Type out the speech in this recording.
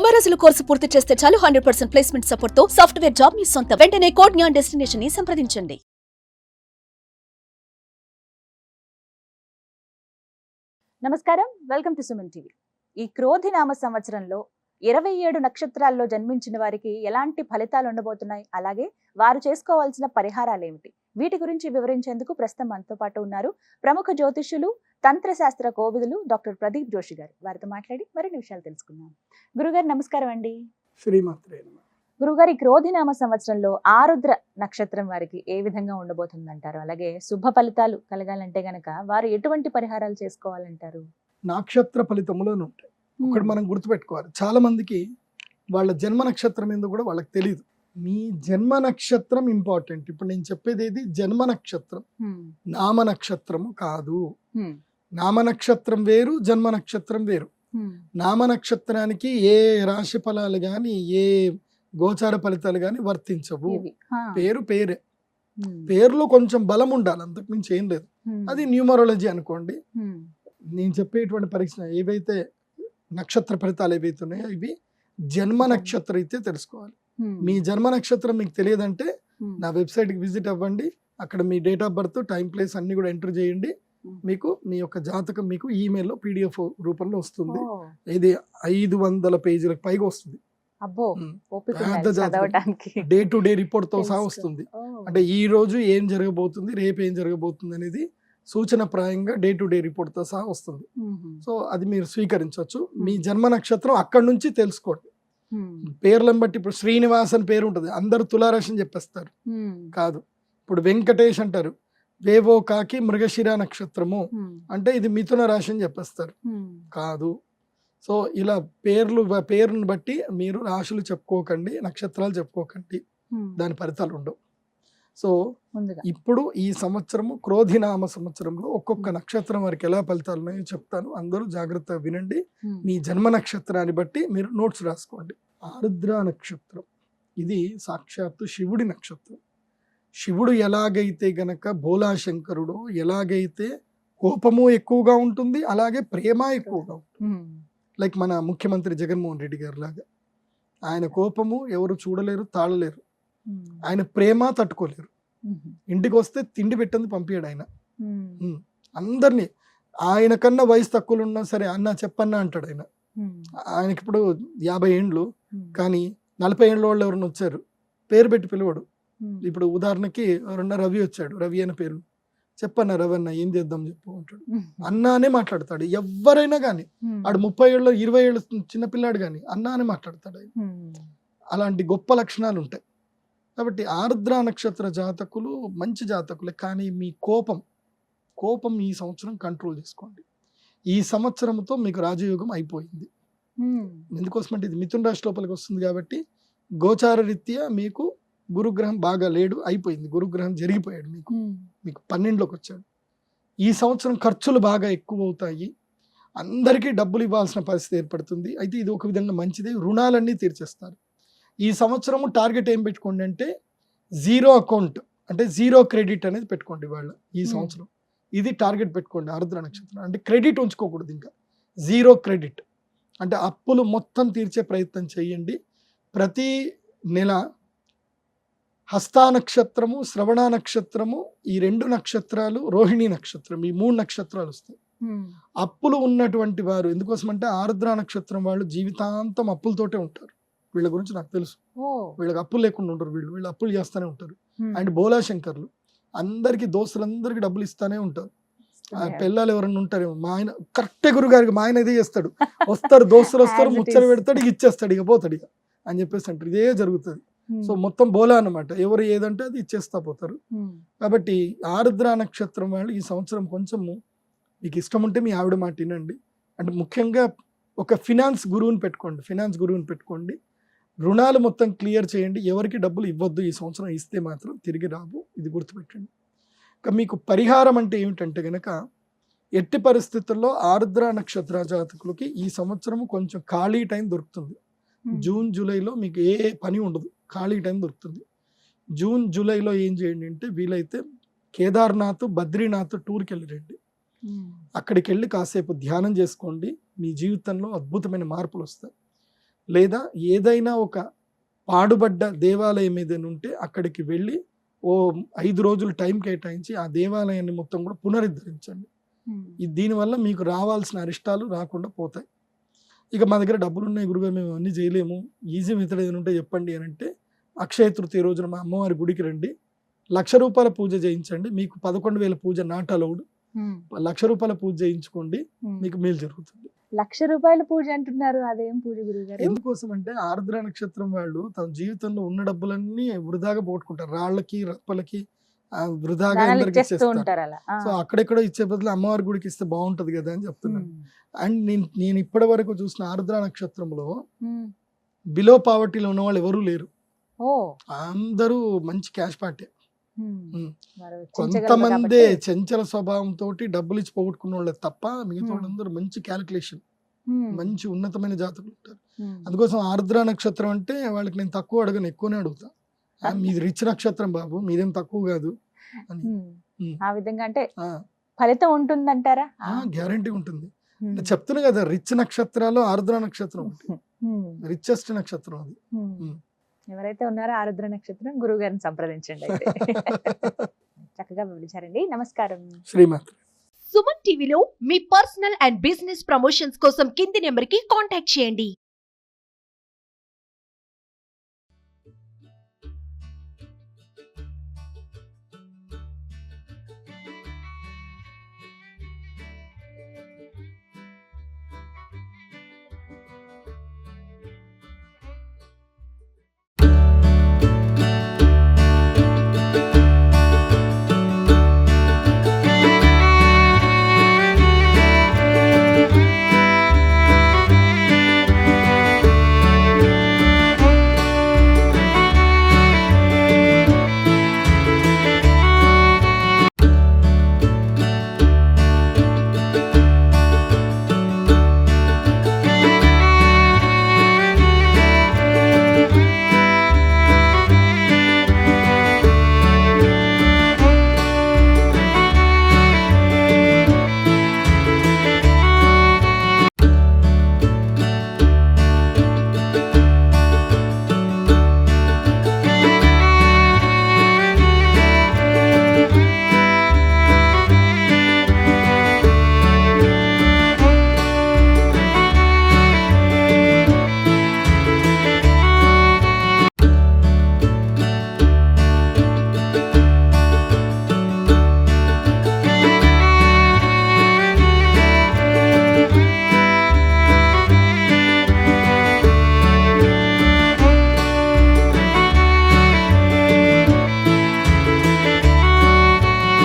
90 రోజుల కోర్సు పూర్తి చేస్తే చాలు 100% ప్లేస్మెంట్ సపోర్ట్ తో సాఫ్ట్వేర్ జాబ్ మీ సొంతం. వెంటనే కోడ్ జ్ఞాన్ డెస్టినేషన్ ని సంప్రదించండి. నమస్కారం, వెల్కమ్ టు సుమన్ టీవీ. ఈ క్రోధినామ సంవత్సరంలో 27 నక్షత్రాల్లో జన్మించిన వారికి ఎలాంటి ఫలితాలు ఉండబోతున్నాయి, అలాగే వారు చేసుకోవాల్సిన పరిహారాలు ఏమిటి, వీటి గురించి వివరించేందుకు ప్రస్తుతం మనతో పాటు ఉన్నారు ప్రముఖ జ్యోతిష్యులు, తంత్రశాస్త్ర కోవిదులు డాక్టర్ ప్రదీప్ జోషి గారు. వారితో మాట్లాడి మరిన్ని విషయాలు తెలుసుకుందాం. గురుగారు నమస్కారం అండి. శ్రీమాత్రే నమః. గురుగారి క్రోధినామ సంవత్సరంలో ఆరుద్ర నక్షత్రం వారికి ఏ విధంగా ఉండబోతుందంటారు, అలాగే శుభ ఫలితాలు కలగాలంటే గనక వారు ఎటువంటి పరిహారాలు చేసుకోవాలంటారు? నక్షత్ర ఫలితములను ఉంటాయి. ఒకటి మనం గుర్తుపెట్టుకోవాలి, చాలా మందికి వాళ్ళ జన్మ నక్షత్రం ఏందో కూడా వాళ్ళకి తెలియదు. మీ జన్మ నక్షత్రం ఇంపార్టెంట్. ఇప్పుడు నేను చెప్పేది ఏది, జన్మ నక్షత్రం, నామ నక్షత్రము కాదు. నామ నక్షత్రం వేరు, జన్మ నక్షత్రం వేరు. నామ నక్షత్రానికి ఏ రాశి ఫలాలు గాని, ఏ గోచార ఫలితాలు గాని వర్తించవు. పేరు పేరే, పేరులో కొంచెం బలం ఉండాలి, అంతకు మించి ఏం లేదు. అది న్యూమరాలజీ అనుకోండి. నేను చెప్పేటువంటి పరీక్ష ఏవైతే నక్షత్ర ఫలితాలు ఏవైతే ఉన్నాయో ఇవి జన్మ నక్షత్రం అయితే తెలుసుకోవాలి. మీ జన్మ నక్షత్రం మీకు తెలియదంటే నా వెబ్సైట్కి విజిట్ అవ్వండి. అక్కడ మీ date of birth, time, place అన్ని కూడా ఎంటర్ చేయండి. మీకు మీ యొక్క జాతకం మీకు ఈమెయిల్లో PDF రూపంలో వస్తుంది. ఇది 500 పేజీలకు పైగా వస్తుంది. డే టు డే రిపోర్ట్ తో సహా వస్తుంది. అంటే ఈ రోజు ఏం జరగబోతుంది, రేపు ఏం జరగబోతుంది అనేది సూచన ప్రాయంగా డే టు డే రిపోర్ట్ తో సహా వస్తుంది. సో అది మీరు స్వీకరించవచ్చు. మీ జన్మ నక్షత్రం అక్కడి నుంచి తెలుసుకోండి. పేర్లను బట్టి ఇప్పుడు శ్రీనివాస్ అని పేరు ఉంటుంది, అందరు తులారాశి అని చెప్పేస్తారు. కాదు. ఇప్పుడు వెంకటేష్ అంటారు, వేవో కాకి మృగశిర నక్షత్రము అంటే ఇది మిథున రాశి అని చెప్పేస్తారు. కాదు. సో ఇలా పేరును బట్టి మీరు రాశులు చెప్పుకోకండి, నక్షత్రాలు చెప్పుకోకండి, దాని ఫలితాలు ఉండవు. సో ఇప్పుడు ఈ సంవత్సరము క్రోధినామ సంవత్సరంలో ఒక్కొక్క నక్షత్రం వారికి ఎలా ఫలితాలు ఉన్నాయో చెప్తాను. అందరూ జాగ్రత్తగా వినండి. మీ జన్మ నక్షత్రాన్ని బట్టి మీరు నోట్స్ రాసుకోండి. ఆరుద్ర నక్షత్రం ఇది సాక్షాత్తు శివుడి నక్షత్రం. శివుడు ఎలాగైతే గనక భోలాశంకరుడు, ఎలాగైతే కోపము ఎక్కువగా ఉంటుంది అలాగే ప్రేమ ఎక్కువగా ఉంటుంది. లైక్ మన ముఖ్యమంత్రి జగన్మోహన్ రెడ్డి గారు లాగా. ఆయన కోపము ఎవరు చూడలేరు, తాళలేరు. ఆయన ప్రేమ తట్టుకోలేరు. ఇంటికి వస్తే తిండి పెట్టంది పంపించాడు ఆయన అందరినీ. ఆయన కన్నా వయసు తక్కువలు ఉన్నా సరే అన్న చెప్పన్నా అంటాడు ఆయన. ఆయనకి ఇప్పుడు 50 ఏండ్లు, కానీ 40 ఏండ్ల వాళ్ళు ఎవరైనా వచ్చారు పేరు పెట్టి పిలవడు. ఇప్పుడు ఉదాహరణకి ఎవరన్నా రవి వచ్చాడు, రవి అనే పేరు చెప్పన్నా, రవి అన్న ఏం చేద్దాం చెప్పు అంటాడు. అన్నానే మాట్లాడతాడు. ఎవరైనా కానీ ఆడు 30 ఏళ్ళు 20 ఏళ్ళు చిన్నపిల్లాడు కానీ అన్నానే మాట్లాడతాడు ఆయన. అలాంటి గొప్ప లక్షణాలు ఉంటాయి. కాబట్టి ఆరుద్ర నక్షత్ర జాతకులు మంచి జాతకులే. కానీ మీ కోపం ఈ సంవత్సరం కంట్రోల్ చేసుకోండి. ఈ సంవత్సరంతో మీకు రాజయోగం అయిపోయింది. ఎందుకోసమంటే ఇది మిథున రాశి లోపలికి వస్తుంది కాబట్టి గోచార రీత్యా మీకు గురుగ్రహం బాగా లేడు, అయిపోయింది. గురుగ్రహం జరిగిపోయాడు, మీకు 12లోకి వచ్చాడు. ఈ సంవత్సరం ఖర్చులు బాగా ఎక్కువ అవుతాయి. అందరికీ డబ్బులు ఇవ్వాల్సిన పరిస్థితి ఏర్పడుతుంది. అయితే ఇది ఒక విధంగా మంచిదే, రుణాలన్నీ తీర్చేస్తారు. ఈ సంవత్సరము టార్గెట్ ఏం పెట్టుకోండి అంటే 0 అకౌంట్, అంటే 0 క్రెడిట్ అనేది పెట్టుకోండి వాళ్ళ. ఈ సంవత్సరం ఇది టార్గెట్ పెట్టుకోండి. ఆరుద్ర నక్షత్రం అంటే క్రెడిట్ ఉంచుకోకూడదు, ఇంకా 0 క్రెడిట్. అంటే అప్పులు మొత్తం తీర్చే ప్రయత్నం చేయండి. ప్రతి నెల హస్తా నక్షత్రము, శ్రవణ నక్షత్రము, ఈ 2 నక్షత్రాలు, రోహిణి నక్షత్రం, ఈ 3 నక్షత్రాలు వస్తాయి. అప్పులు ఉన్నటువంటి వారు, ఎందుకోసం అంటే ఆరుద్ర నక్షత్రం వాళ్ళు జీవితాంతం అప్పులతోటే ఉంటారు. వీళ్ళ గురించి నాకు తెలుసు. వీళ్ళకి అప్పులు లేకుండా ఉంటారు. వీళ్ళు అప్పులు చేస్తూనే ఉంటారు. అండ్ బోలాశంకర్లు అందరికి, దోస్తులందరికీ డబ్బులు ఇస్తానే ఉంటారు. పిల్లలు ఎవరన్నా ఉంటారేమో, మా ఆయన కరెక్టే గురుగారికి, మా ఆయన ఇదే చేస్తాడు. వస్తారు దోస్తులు వస్తారు, ముచ్చట పెడతాడు, ఇచ్చేస్తాడు, ఇక పోతాడు ఇక అని చెప్పేసి అంటారు. ఇదే జరుగుతుంది. సో మొత్తం బోలా అన్నమాట, ఎవరు ఏదంటే అది ఇచ్చేస్తా పోతారు. కాబట్టి ఆరుద్ర నక్షత్రం వాళ్ళు ఈ సంవత్సరం కొంచెము మీకు ఇష్టం ఉంటే మీ ఆవిడ మాట వినండి. అంటే ముఖ్యంగా ఒక ఫినాన్స్ గురువుని పెట్టుకోండి. రుణాలు మొత్తం క్లియర్ చేయండి. ఎవరికి డబ్బులు ఇవ్వద్దు ఈ సంవత్సరం. ఇస్తే మాత్రం తిరిగి రావు, ఇది గుర్తుపెట్టండి. ఇక మీకు పరిహారం అంటే ఏమిటంటే గనక, ఎట్టి పరిస్థితుల్లో ఆరుద్ర నక్షత్ర జాతకులకి ఈ సంవత్సరం కొంచెం ఖాళీ టైం దొరుకుతుంది. జూన్ జూలైలో మీకు ఏ పని ఉండదు, ఖాళీ టైం దొరుకుతుంది. జూన్ జూలైలో ఏం చేయండి అంటే వీలైతే కేదార్నాథ్, బద్రీనాథ్ టూర్కి వెళ్ళిరండి. అక్కడికి వెళ్ళి కాసేపు ధ్యానం చేసుకోండి. మీ జీవితంలో అద్భుతమైన మార్పులు వస్తాయి. లేదా ఏదైనా ఒక పాడుబడ్డ దేవాలయం ఏదైనా ఉంటే అక్కడికి వెళ్ళి ఓ 5 రోజులు టైం కేటాయించి ఆ దేవాలయాన్ని మొత్తం కూడా పునరుద్ధరించండి. దీనివల్ల మీకు రావాల్సిన అరిష్టాలు రాకుండా పోతాయి. ఇక మా దగ్గర డబ్బులు ఉన్నాయి గురుగారు, మేము అన్నీ చేయలేము, ఈజీ మెథడ్ ఏదైనా ఉంటే చెప్పండి అని అంటే, అక్షయ తృతీయ రోజున మా అమ్మవారి గుడికి రండి, ₹1,00,000 పూజ చేయించండి, మీకు 11,000 పూజ నాట్ అలౌడ్, ₹1,00,000 పూజ చేయించుకోండి, మీకు మేలు జరుగుతుంది. ₹1,00,000 పూజ అంటున్నారు, అదేం పూజ గురుగారు? ఎందుకోసం అంటే ఆర్ద్ర నక్షత్రం వాళ్ళు తన జీవితంలో ఉన్న డబ్బులన్నీ వృధాగా పోగొట్టుకుంటారు, రాళ్ళకి రప్పలకి వృధాగా దానాలు అందరికి ఇచ్చేస్తూ ఇచ్చేస్తారు. ఉంటారు అలా. సో అక్కడెక్కడో ఇచ్చే బదులు అమ్మవారి గుడికి ఇస్తే బాగుంటది కదా అని చెప్తున్నాను. అండ్ నేను ఇప్పటి వరకు చూసిన ఆర్ద్ర నక్షత్రంలో బిలో పావర్టీలో ఉన్న వాళ్ళు ఎవరూ లేరు, అందరూ మంచి క్యాష్ పార్టీ. కొంతమంది చంచల స్వభావంతో డబ్బులు ఇచ్చి పోగొట్టుకున్న వాళ్ళే తప్ప మిగతా వాళ్ళందరూ మంచి క్యాలిక్యులేషన్, మంచి ఉన్నతమైన జాతకులు ఉంటారు. అందుకోసం ఆర్ద్ర నక్షత్రం అంటే వాళ్ళకి నేను తక్కువ అడగను, ఎక్కువనే అడుగుతా. మీది రిచ్ నక్షత్రం బాబు, మీదేం తక్కువ కాదు అని. ఆ విధంగా అంటే ఫలితం ఉంటుందంటారా? గ్యారంటీ ఉంటుంది. చెప్తున్నా కదా, రిచ్ నక్షత్రాలు ఆర్ద్ర నక్షత్రం రిచెస్ట్ నక్షత్రం అది. ఎవరైతే ఉన్నారో ఆరుద్ర నక్షత్రం గురువు గారిని సంప్రదించండి. చక్కగా వివరించారండి. నమస్కారం. శ్రీమాత్రి. సుమన్ టీవీలో మీ పర్సనల్ అండ్ బిజినెస్ ప్రమోషన్స్ కోసం కింది నెంబర్ కి కాంటాక్ట్ చేయండి.